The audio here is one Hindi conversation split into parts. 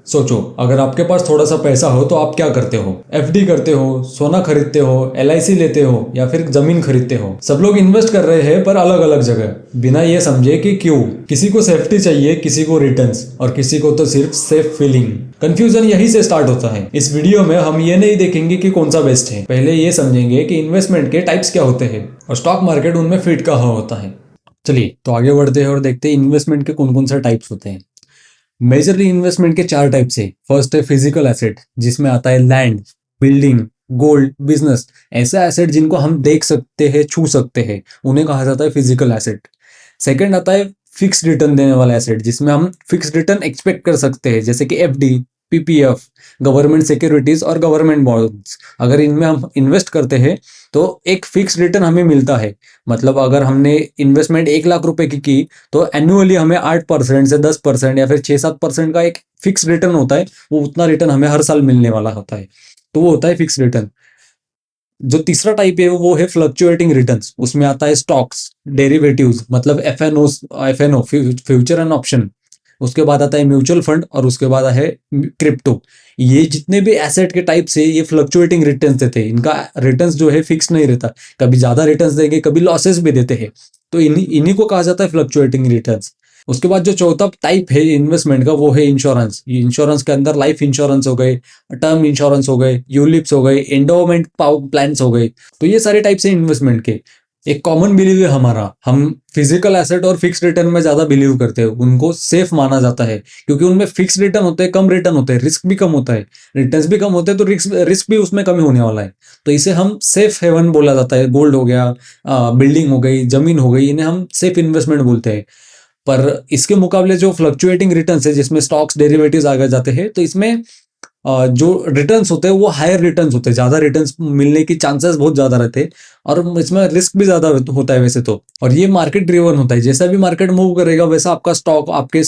सोचो, अगर आपके पास थोड़ा सा पैसा हो तो आप क्या करते हो? एफडी करते हो, सोना खरीदते हो, एलआईसी लेते हो या फिर जमीन खरीदते हो? सब लोग इन्वेस्ट कर रहे हैं पर अलग अलग जगह, बिना ये समझे कि क्यों। किसी को सेफ्टी चाहिए, किसी को रिटर्न्स और किसी को तो सिर्फ सेफ फीलिंग। कंफ्यूजन यही से स्टार्ट होता है। इस वीडियो में हम ये नहीं देखेंगे कि कौन सा बेस्ट है, पहले ये समझेंगे कि इन्वेस्टमेंट के टाइप्स क्या होते हैं और स्टॉक मार्केट उनमें फिट कहाँ होता है। चलिए तो आगे बढ़ते हैं और देखते हैं इन्वेस्टमेंट के कौन कौन से टाइप्स होते हैं। मेजरली इन्वेस्टमेंट के चार टाइप्स है। फर्स्ट है फिजिकल एसेट, जिसमें आता है लैंड, बिल्डिंग, गोल्ड, बिजनेस। ऐसे एसेट जिनको हम देख सकते हैं, छू सकते हैं, उन्हें कहा जाता है फिजिकल एसेट। सेकंड आता है फिक्स रिटर्न देने वाला एसेट, जिसमें हम फिक्स रिटर्न एक्सपेक्ट कर सकते हैं, जैसे कि एफडी, पीपीएफ, गवर्नमेंट सिक्योरिटीज और गवर्नमेंट बॉन्ड्स। अगर इनमें हम इन्वेस्ट करते हैं तो एक फिक्स रिटर्न हमें मिलता है। मतलब अगर हमने इन्वेस्टमेंट 1 लाख रुपए की तो एनुअली हमें 8% से 10% या फिर 6-7% का एक फिक्स रिटर्न होता है। वो उतना रिटर्न हमें हर साल मिलने वाला होता है, तो वो होता है फिक्स रिटर्न। जो तीसरा टाइप है वो है फ्लक्चुएटिंग रिटर्न्स। उसमें आता है स्टॉक्स, डेरिवेटिव्स मतलब एफएनओ फ्यूचर एंड ऑप्शन। उसके बाद आता है म्यूचुअल फंड और उसके बाद है क्रिप्टो। ये जितने भी एसेट के टाइप से ये फ्लक्चुएटिंग रिटर्न्स देते हैं। इनका रिटर्न्स जो है फिक्स नहीं रहता, कभी ज्यादा रिटर्न्स देंगे, कभी लॉसेस भी देते हैं। तो इन्हीं इन्हीं को कहा जाता है फ्लक्चुएटिंग रिटर्न्स। उसके बाद जो चौथा टाइप है इन्वेस्टमेंट का वो है इंश्योरेंस। ये इंश्योरेंस के अंदर लाइफ इंश्योरेंस हो गए, टर्म इंश्योरेंस हो गए, यूलिप्स हो गए, एंडोमेंट प्लान्स हो गए। तो ये सारे टाइप से इन्वेस्टमेंट के। एक कॉमन बिलीव है हमारा, हम फिजिकल एसेट और फिक्स रिटर्न में ज्यादा बिलीव करते हैं। उनको सेफ माना जाता है क्योंकि उनमें फिक्स रिटर्न होते हैं, कम रिटर्न होते हैं, रिस्क भी कम होता है। रिटर्न्स भी कम होते हैं तो रिस्क भी उसमें कम होने वाला है। तो इसे हम सेफ हेवन बोला जाता है। गोल्ड हो गया, बिल्डिंग हो गई, जमीन हो गई, इन्हें हम सेफ इन्वेस्टमेंट बोलते हैं। पर इसके मुकाबले जो फ्लक्चुएटिंग रिटर्न्स है, जिसमें स्टॉक्स, डेरिवेटिव्स आगे जाते हैं, तो इसमें जो रिटर्न्स होते हैं वो हायर रिटर्न्स होते हैं। ज्यादा रिटर्न्स मिलने की चांसेस बहुत ज्यादा रहते हैं और इसमें रिस्क भी ज्यादा होता है वैसे तो। और ये मार्केट ड्रिवन होता है, जैसा भी मार्केट मूव करेगा वैसा आपका स्टॉक, आपके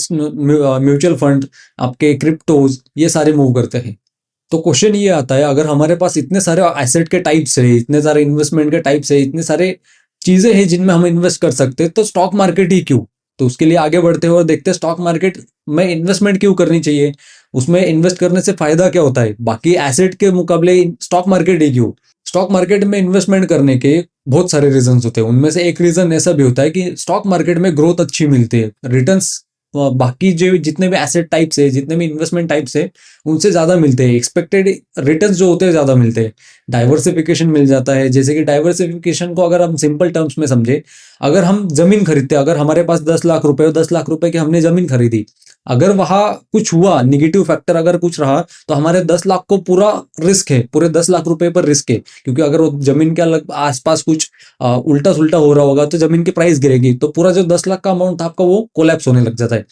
म्यूचुअल फंड, आपके क्रिप्टोज, ये सारे मूव करते हैं। तो क्वेश्चन ये आता है, अगर हमारे पास इतने सारे एसेट के टाइप्स है, इतने सारे इन्वेस्टमेंट के टाइप्स है, इतने सारे चीजें हैं जिनमें हम इन्वेस्ट कर सकते हैं, तो स्टॉक मार्केट ही क्यों? तो उसके लिए आगे बढ़ते हुए देखते हैं स्टॉक मार्केट में इन्वेस्टमेंट क्यों करनी चाहिए, उसमें इन्वेस्ट करने से फायदा क्या होता है, बाकी एसेट के मुकाबले स्टॉक मार्केट ही क्यों। स्टॉक मार्केट में इन्वेस्टमेंट करने के बहुत सारे रीजन होते हैं। उनमें से एक रीजन ऐसा भी होता है कि स्टॉक मार्केट में ग्रोथ अच्छी मिलती है, रिटर्न्स बाकी जो जितने भी एसेट टाइप्स है, जितने भी इन्वेस्टमेंट टाइप्स है, उनसे ज्यादा मिलते हैं। एक्सपेक्टेड रिटर्न्स जो होते हैं ज्यादा मिलते हैं। डाइवर्सिफिकेशन मिल जाता है। जैसे कि डाइवर्सिफिकेशन को अगर हम सिंपल टर्म्स में समझे, अगर हम जमीन खरीदते हैं, अगर हमारे पास 10 लाख रुपए और 10 लाख रुपए की हमने जमीन खरीदी, अगर वहां कुछ हुआ, निगेटिव फैक्टर अगर कुछ रहा, तो हमारे 10 लाख को पूरा रिस्क है, पूरे 10 लाख रुपए पर रिस्क है। क्योंकि अगर वो जमीन के अलग आसपास कुछ उल्टा सुल्टा हो रहा होगा तो जमीन की प्राइस गिरेगी, तो पूरा जो 10 लाख का अमाउंट था आपका वो कोलैप्स होने लग जाता है।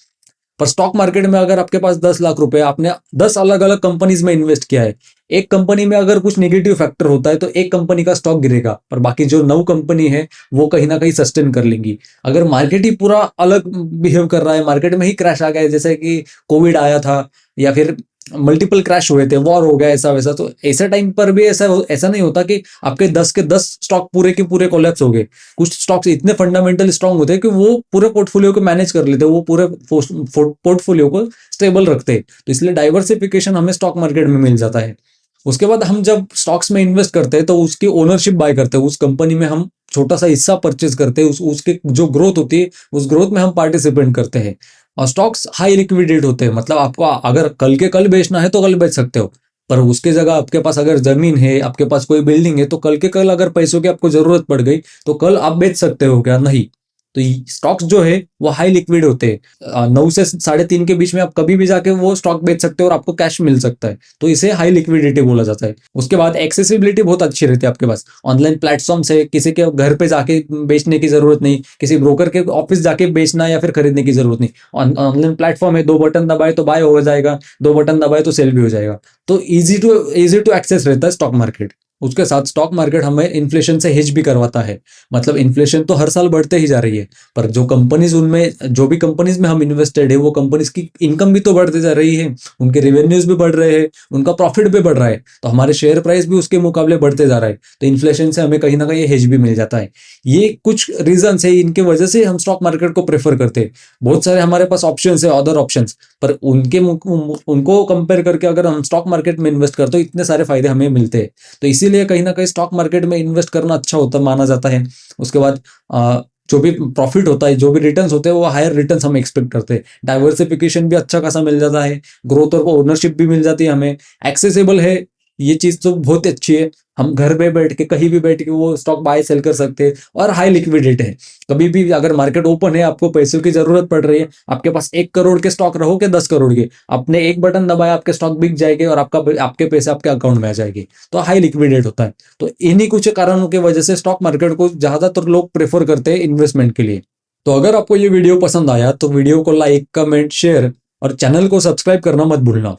पर स्टॉक मार्केट में अगर आपके पास 10 लाख रुपए, आपने 10 अलग अलग कंपनीज में इन्वेस्ट किया है, एक कंपनी में अगर कुछ नेगेटिव फैक्टर होता है तो एक कंपनी का स्टॉक गिरेगा, पर बाकी जो 9 कंपनी है वो कहीं ना कहीं सस्टेन कर लेंगी। अगर मार्केट ही पूरा अलग बिहेव कर रहा है, मार्केट में ही क्रैश आ गया है, जैसे कि कोविड आया था या फिर मल्टीपल क्रैश हुए थे, वॉर हो गया, ऐसा वैसा, तो ऐसे टाइम पर भी ऐसा नहीं होता कि आपके 10 के 10 स्टॉक पूरे के पूरे कोलैप्स हो गए। कुछ स्टॉक्स इतने फंडामेंटल स्ट्रांग होते हैं कि वो पूरे पोर्टफोलियो को मैनेज कर लेते हैं, वो पूरे पोर्टफोलियो को स्टेबल रखते हैं। तो इसलिए डाइवर्सिफिकेशन हमें स्टॉक मार्केट में मिल जाता है। उसके बाद हम जब स्टॉक्स में इन्वेस्ट करते हैं तो उसकी ओनरशिप बाय करते हैं, उस कंपनी में हम छोटा सा हिस्सा परचेज करते हैं, उसके जो ग्रोथ होती है उस ग्रोथ में हम पार्टिसिपेट करते हैं। और स्टॉक्स हाई लिक्विडेट होते हैं, मतलब आपको अगर कल के कल बेचना है तो कल बेच सकते हो। पर उसके जगह आपके पास अगर जमीन है, आपके पास कोई बिल्डिंग है, तो कल के कल अगर पैसों की आपको जरूरत पड़ गई तो कल आप बेच सकते हो क्या? नहीं। तो स्टॉक्स जो है वो हाई लिक्विड होते हैं। 9 से 3:30 के बीच में आप कभी भी जाके वो स्टॉक बेच सकते हो और आपको कैश मिल सकता है। तो इसे हाई लिक्विडिटी बोला जाता है। उसके बाद एक्सेसिबिलिटी बहुत अच्छी रहती है आपके पास। ऑनलाइन प्लेटफॉर्म से किसी के घर पे जाके बेचने की जरूरत नहीं, किसी ब्रोकर के ऑफिस जाके बेचना या फिर खरीदने की जरूरत नहीं। ऑनलाइन प्लेटफॉर्म है, 2 बटन दबाए तो बाय हो जाएगा, 2 बटन दबाए तो सेल भी हो जाएगा। तो इजी टू एक्सेस रहता है स्टॉक मार्केट। उसके साथ स्टॉक मार्केट हमें इन्फ्लेशन से हेज भी करवाता है। मतलब इन्फ्लेशन तो हर साल बढ़ते ही जा रही है, पर जो कंपनीज उनमें जो भी कंपनीज में हम इन्वेस्टेड है वो कंपनीज की इनकम भी तो बढ़ती जा रही है, उनके रेवेन्यूज भी बढ़ रहे हैं, उनका प्रॉफिट भी बढ़ रहा है, तो हमारे शेयर प्राइस भी उसके मुकाबले बढ़ते जा रहा है। तो इन्फ्लेशन से हमें कहीं ना कहीं हेज भी मिल जाता है। ये कुछ रीजन है, इनके वजह से हम स्टॉक मार्केट को प्रेफर करते हैं। बहुत सारे हमारे पास ऑप्शन है, अदर ऑप्शन, पर उनको कंपेयर करके अगर हम स्टॉक मार्केट में इन्वेस्ट करते हो इतने सारे फायदे हमें मिलते हैं। तो इसीलिए कहीं ना कहीं स्टॉक मार्केट में इन्वेस्ट करना अच्छा होता माना जाता है। उसके बाद जो भी प्रॉफिट होता है, जो भी रिटर्न्स होते हैं, वो हायर रिटर्न्स हम एक्सपेक्ट करते हैं। डाइवर्सिफिकेशन भी अच्छा खासा मिल जाता है, ग्रोथ और ओनरशिप भी मिल जाती है हमें, एक्सेसिबल है। ये चीज तो बहुत अच्छी है, हम घर पे बैठ के कहीं भी बैठ के वो स्टॉक बाय सेल कर सकते हैं, और हाई लिक्विडिटी है। कभी भी अगर मार्केट ओपन है, आपको पैसों की जरूरत पड़ रही है, आपके पास 1 करोड़ के स्टॉक रहो के 10 करोड़ के, आपने एक बटन दबाया, आपके स्टॉक बिक जाएंगे और आपके पैसे आपके अकाउंट में आ जाएंगे। तो हाई लिक्विडेट होता है। तो इन्हीं कुछ कारणों की वजह से स्टॉक मार्केट को ज्यादातर लोग प्रेफर करते हैं इन्वेस्टमेंट के लिए। तो अगर आपको ये वीडियो पसंद आया तो वीडियो को लाइक, कमेंट, शेयर और चैनल को सब्सक्राइब करना मत भूलना।